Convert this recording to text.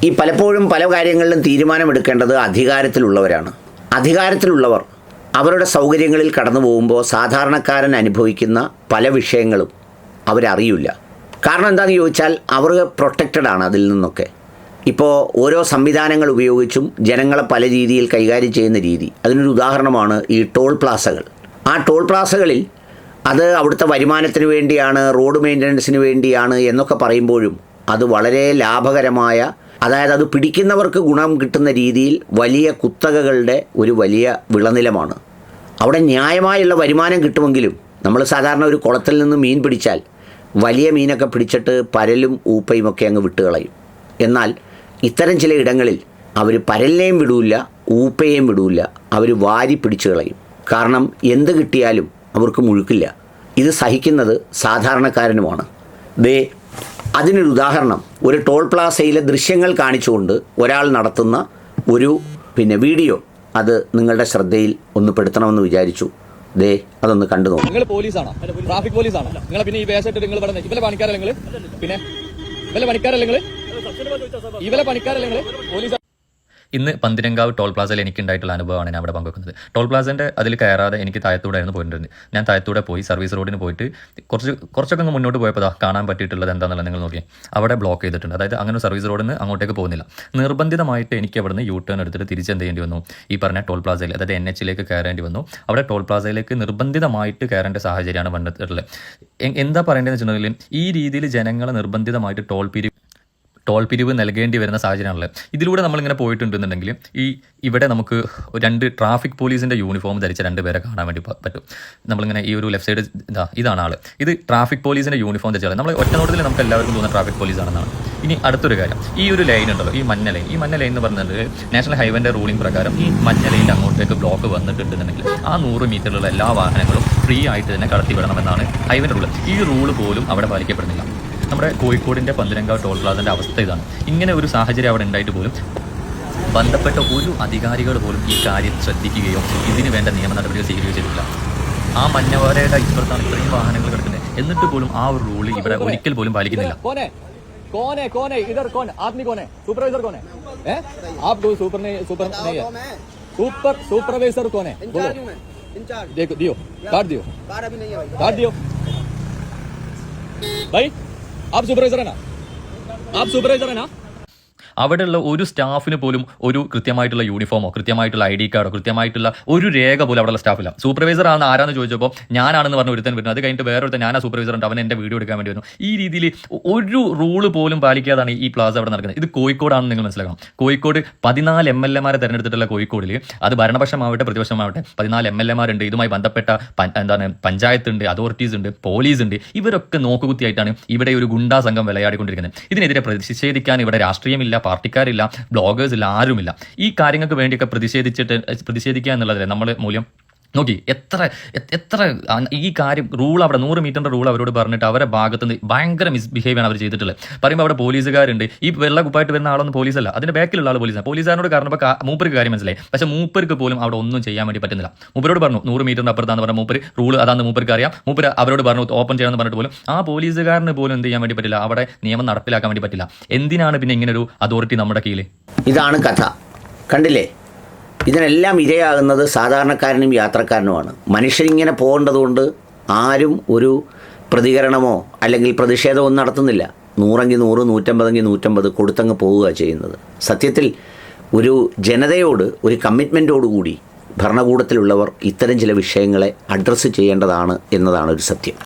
ഈ പലപ്പോഴും പല കാര്യങ്ങളിലും തീരുമാനമെടുക്കേണ്ടത് അധികാരത്തിലുള്ളവരാണ്. അധികാരത്തിലുള്ളവർ അവരുടെ സൗകര്യങ്ങളിൽ കടന്നു പോകുമ്പോൾ സാധാരണക്കാരൻ അനുഭവിക്കുന്ന പല വിഷയങ്ങളും അവരറിയില്ല. കാരണം എന്താണെന്ന് ചോദിച്ചാൽ അവർ പ്രൊട്ടക്റ്റഡ് ആണ് അതിൽ നിന്നൊക്കെ. ഇപ്പോൾ ഓരോ സംവിധാനങ്ങൾ ഉപയോഗിച്ചും ജനങ്ങളെ പല രീതിയിൽ കൈകാര്യം ചെയ്യുന്ന രീതി, അതിനൊരു ഉദാഹരണമാണ് ഈ ടോൾ പ്ലാസകൾ. ആ ടോൾ പ്ലാസകളിൽ അത് അവിടുത്തെ വരുമാനത്തിന് വേണ്ടിയാണ്, റോഡ് മെയിൻ്റനൻസിന് വേണ്ടിയാണ് എന്നൊക്കെ പറയുമ്പോഴും അത് വളരെ ലാഭകരമായ, അതായത് അത് പിടിക്കുന്നവർക്ക് ഗുണം കിട്ടുന്ന രീതിയിൽ വലിയ കുത്തകകളുടെ ഒരു വലിയ വിളനിലമാണ്. അവിടെ ന്യായമായുള്ള വരുമാനം കിട്ടുമെങ്കിലും നമ്മൾ സാധാരണ ഒരു കുളത്തിൽ നിന്ന് മീൻ പിടിച്ചാൽ വലിയ മീനൊക്കെ പിടിച്ചിട്ട് പരലും ഊപ്പയും ഒക്കെ അങ്ങ് വിട്ടുകളയും. എന്നാൽ ഇത്തരം ചില ഇടങ്ങളിൽ അവർ പരലിനെയും വിടൂല്ല, ഊപ്പയെയും വിടൂല്ല, അവർ വാരി പിടിച്ചു കളയും. കാരണം എന്ത് കിട്ടിയാലും അവർക്ക് മുഴുക്കില്ല. ഇത് സഹിക്കുന്നത് സാധാരണക്കാരനുമാണ്. അതിനൊരു ഉദാഹരണം ഒരു ടോൾ പ്ലാസയിലെ ദൃശ്യങ്ങൾ കാണിച്ചുകൊണ്ട് ഒരാൾ നടത്തുന്ന ഒരു വീഡിയോ അത് നിങ്ങളുടെ ശ്രദ്ധയിൽ ഒന്ന് പെടുത്തണമെന്ന് വിചാരിച്ചു. അതൊന്ന് കണ്ടു നോക്കും. നിങ്ങൾ പോലീസാണോ? ട്രാഫിക് പോലീസാണോ നിങ്ങൾ? പിന്നെ ഈ വേഷമായിട്ട് നിങ്ങൾ ഇവിടെ ഇവലെ പണിക്കാരല്ലേ നിങ്ങൾ? പിന്നെ ഇവലെ പണിക്കാരല്ലേ നിങ്ങൾ? ഇവലെ പണിക്കാരല്ലേ നിങ്ങൾ? പോലീസ്. ഇന്ന് പന്തിരങ്കാവ് ടോൾ പ്ലാസയിൽ എനിക്ക് ഉണ്ടായിട്ടുള്ള അനുഭവമാണ് ഞാൻ അവിടെ പങ്കുവെക്കുന്നത്. ടോൾ പ്ലാസൻ്റെ അതിൽ കയറാതെ എനിക്ക് താഴത്തൂടായിരുന്നു പോയിട്ടുണ്ട്. ഞാൻ താഴത്തൂടെ പോയി സർവീസ് റോഡിന് പോയിട്ട് കുറച്ചൊക്കെ മുന്നോട്ട് പോയപ്പോൾ കാണാൻ പറ്റിയിട്ടുള്ളത് എന്താണെന്നുള്ളത് നിങ്ങൾ നോക്കി. അവിടെ ബ്ലോക്ക് ചെയ്തിട്ടുണ്ട്. അതായത് അങ്ങനെ സർവീസ് റോഡിൽ നിന്ന് അങ്ങോട്ടേക്ക് പോകുന്നില്ല. നിർബന്ധിതമായിട്ട് എനിക്ക് അവിടെ നിന്ന് യൂ ടേൺ എടുത്തിട്ട് തിരിച്ചെന്ത് ചെയ്യേണ്ടി വന്നു? ഈ പറഞ്ഞ ടോൾ പ്ലാസയിൽ, അതായത് NH കയറേണ്ടി വന്നു. അവിടെ ടോൾ പ്ലാസയിലേക്ക് നിർബന്ധിതമായിട്ട് കയറേണ്ട സാഹചര്യമാണ് വന്നിട്ടുള്ളത്. എന്താ പറയേണ്ടതെന്ന് വെച്ചിട്ടുണ്ടെങ്കിൽ ഈ രീതിയിൽ ജനങ്ങളെ നിർബന്ധിതമായിട്ട് ടോൾ പിരിവ് നൽകേണ്ടി വരുന്ന സാഹചര്യമാണുള്ളത്. ഇതിലൂടെ നമ്മളിങ്ങനെ പോയിട്ടുണ്ടെന്നുണ്ടെങ്കിൽ ഇവിടെ നമുക്ക് 2 ട്രാഫിക് പോലീസിൻ്റെ യൂണിഫോം ധരിച്ച 2 പേരെ കാണാൻ വേണ്ടി പറ്റും. നമ്മളിങ്ങനെ ഈ ഒരു ലെഫ്റ്റ് സൈഡ് ഇതാണ് ആൾ. ഇത് ട്രാഫിക് പോലീസിൻ്റെ യൂണിഫോം ധരിച്ചാൽ നമ്മൾ ഒറ്റ നോട്ടത്തിൽ നമുക്ക് എല്ലാവർക്കും തോന്നുന്ന ട്രാഫിക് പോലീസ് ആണെന്നാണ്. ഇനി അടുത്തൊരു കാര്യം, ഈ ഒരു ലൈൻ ഉണ്ടല്ലോ, ഈ മഞ്ഞ ലൈൻ എന്ന് പറഞ്ഞത് നാഷണൽ ഹൈവേൻ്റെ റൂളിംഗ് പ്രകാരം ഈ മഞ്ഞ ലൈനിൻ്റെ അങ്ങോട്ടേക്ക് ബ്ലോക്ക് വന്നിട്ടുണ്ടെന്നുണ്ടെങ്കിൽ ആ 100 മീറ്ററിലുള്ള എല്ലാ വാഹനങ്ങളും ഫ്രീ ആയിട്ട് തന്നെ കടത്തിവിടണമെന്നാണ് ഹൈവേൻ്റെ റൂള്. ഈ റൂള് പോലും അവിടെ പാലിക്കപ്പെടുന്നില്ല. നമ്മുടെ കോഴിക്കോടിൻ്റെ പന്തിരങ്കാവ് ടോൾ പ്ലാസൻ്റെ അവസ്ഥ ഇതാണ്. ഇങ്ങനെ ഒരു സാഹചര്യം അവിടെ ഉണ്ടായിട്ട് പോലും ബന്ധപ്പെട്ട ഒരു അധികാരികൾ പോലും ഈ കാര്യം ശ്രദ്ധിക്കുകയോ ഇതിന് വേണ്ട നിയമ നടപടികൾ സ്വീകരിക്കുകയോ ചെയ്തിട്ടില്ല. ആ മഞ്ഞവരയുടെ ഇപ്പുറത്താണ് ഇത്രയും വാഹനങ്ങൾ കിടക്കുന്നത്. എന്നിട്ട് പോലും ആ ഒരു റൂള് ഇവിടെ ഒരിക്കൽ പോലും പാലിക്കുന്നില്ല. आप सुपरवाइजर है ना? അവിടെയുള്ള ഒരു സ്റ്റാഫിന് പോലും ഒരു കൃത്യമായിട്ടുള്ള യൂണിഫോമോ കൃത്യമായിട്ടുള്ള ID കാർഡോ കൃത്യമായിട്ടുള്ള ഒരു രേഖ പോലും അവിടെയുള്ള സ്റ്റാഫില്ല. സൂപ്പർവൈസർ ആണ് ആരാന്ന് ചോദിച്ചപ്പോൾ ഞാനാണെന്ന് പറഞ്ഞ ഒരുത്തൻ വരുന്നത്. അത് കഴിഞ്ഞിട്ട് വേറൊരുത്തൻ ഞാനാ സൂപ്പർവൈസർ ഉണ്ട്, അവൻ എൻ്റെ വീഡിയോ എടുക്കാൻ വേണ്ടി വരുന്നു. ഈ രീതിയിൽ ഒരു റൂള് പോലും പാലിക്കാതാണ് ഈ പ്ലാസ അവിടെ നടക്കുന്നത്. ഇത് കോഴിക്കോടാണെന്ന് നിങ്ങൾ മനസ്സിലാക്കണം. കോഴിക്കോട് 14 MLA തെരഞ്ഞെടുത്തിട്ടുള്ള കോഴിക്കോടിൽ അത് ഭരണപക്ഷമാവട്ടെ പ്രതിപക്ഷമാവട്ടെ 14 MLA ഇതുമായി ബന്ധപ്പെട്ട പഞ്ചായത്ത് ഉണ്ട്, അതോറിറ്റീസ് ഉണ്ട്, പോലീസ് ഉണ്ട്. ഇവരൊക്കെ നോക്കുകുത്തിയായിട്ടാണ് ഇവിടെ ഒരു ഗുണ്ടാ സംഘം വിളയാടിക്കൊണ്ടിരിക്കുന്നത്. ഇതിനെതിരെ പ്രതിഷേധിക്കാൻ ഇവിടെ രാഷ്ട്രീയമില്ല, പാർട്ടിക്കാരില്ല, ബ്ലോഗേഴ്സ് ഇല്ല, ആരുമില്ല. ഈ കാര്യങ്ങൾക്ക് വേണ്ടിയൊക്കെ പ്രതിഷേധിക്കുക എന്നുള്ളതല്ലേ നമ്മൾ മൂല്യം. നോക്കി എത്ര ഈ കാര്യം റൂൾ അവിടെ 100 മീറ്ററിൻ്റെ റൂൾ അവരോട് പറഞ്ഞിട്ട് അവരെ ഭാഗത്ത് നിന്ന് ഭയങ്കര മിസ്ബിഹേവ് ആണ് അവർ ചെയ്തിട്ടുള്ളത്. പറയുമ്പോൾ അവിടെ പോലീസുകാരുണ്ട്. ഈ വെള്ള കുപ്പായിട്ട് വരുന്ന ആളൊന്നും പോലീസല്ല, അതിൻ്റെ ബാക്കിലുള്ള ആൾ പോലീസാണ്. പോലീസുകാരനോട് കാരണപ്പോൾ മൂപ്പർക്ക് കാര്യം മനസ്സിലായി. പക്ഷേ മൂപ്പർക്ക് പോലും അവിടെ ഒന്നും ചെയ്യാൻ വേണ്ടി പറ്റുന്നില്ല. മൂപ്പരോട് പറഞ്ഞു 100 മീറ്ററിൻ്റെ അപ്പുറത്താന്ന് പറഞ്ഞാൽ മൂപ്പർ റൂൾ അതാന്ന് മൂപ്പർക്ക് അറിയാം. മൂപ്പർ അവരോട് പറഞ്ഞു ഓപ്പൺ ചെയ്യാമെന്ന് പറഞ്ഞിട്ട് പോലും ആ പോലീസുകാരന് പോലും എന്ത് ചെയ്യാൻ വേണ്ടി പറ്റില്ല, അവിടെ നിയമം നടപ്പിലാക്കാൻ വേണ്ടി പറ്റില്ല. എന്തിനാണ് പിന്നെ ഇങ്ങനെ ഒരു അതോറിറ്റി നമ്മുടെ കീഴിൽ? ഇതാണ് കഥ. കണ്ടില്ലേ? ഇതിനെല്ലാം ഇരയാകുന്നത് സാധാരണക്കാരനും യാത്രക്കാരനുമാണ്. മനുഷ്യരിങ്ങനെ പോകേണ്ടതുകൊണ്ട് ആരും ഒരു പ്രതികരണമോ അല്ലെങ്കിൽ പ്രതിഷേധമോ ഒന്നും നടത്തുന്നില്ല. 100 100, 150 150 കൊടുത്തങ്ങ് പോവുക ചെയ്യുന്നത്. സത്യത്തിൽ ഒരു ജനതയോട് ഒരു കമ്മിറ്റ്മെൻറ്റോടുകൂടി ഭരണകൂടത്തിലുള്ളവർ ഇത്തരം ചില വിഷയങ്ങളെ അഡ്രസ്സ് ചെയ്യേണ്ടതാണ് എന്നതാണ് ഒരു സത്യം.